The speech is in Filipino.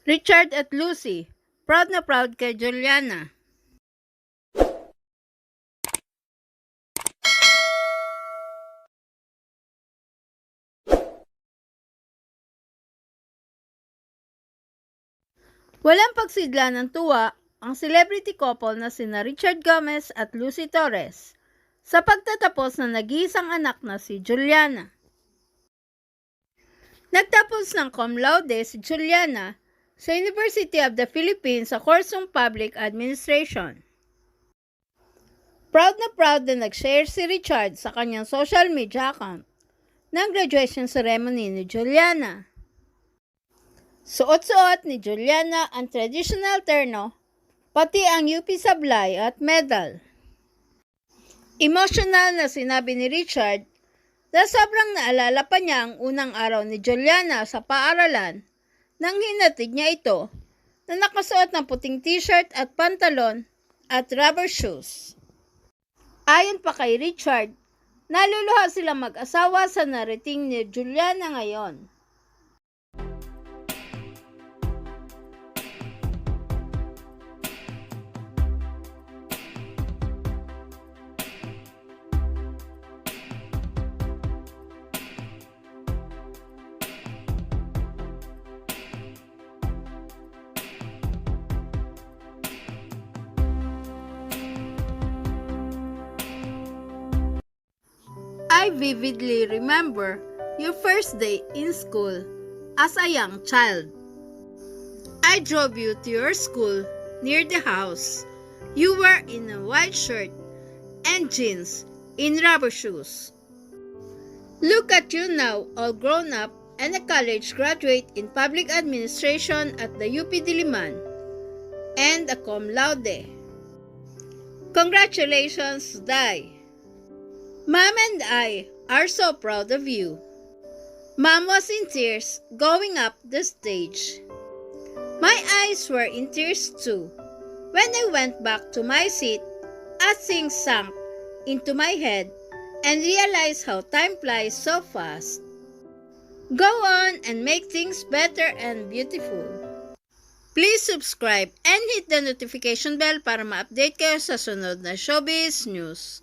Richard at Lucy, proud na proud kay Juliana. Walang pagsidla ng tuwa ang celebrity couple na sina Richard Gomez at Lucy Torres sa pagtatapos ng nag-iisang anak na si Juliana. Nagtapos ng cum laude si Juliana sa University of the Philippines sa kursong Public Administration. Proud na nag-share si Richard sa kanyang social media account ng graduation ceremony ni Juliana. Suot-suot ni Juliana ang traditional terno, pati ang UP sablay at medal. Emotional na sinabi ni Richard na sobrang naalala pa niya ang unang araw ni Juliana sa paaralan nang hinatid niya ito na nakasuot ng puting t-shirt at pantalon at rubber shoes. Ayon pa kay Richard, naluluha silang mag-asawa sa narating ni Juliana ngayon. I vividly remember your first day in school as a young child. I drove you to your school near the house. You were in a white shirt and jeans in rubber shoes. Look at you now, all grown up and a college graduate in public administration at the UP Diliman and a cum laude. Congratulations, Day! Mom and I are so proud of you. Mom was in tears going up the stage. My eyes were in tears too when I went back to my seat as things sank into my head and realized how time flies so fast. Go on and make things better and beautiful. Please subscribe and hit the notification bell para ma-update kayo sa sunod na showbiz news.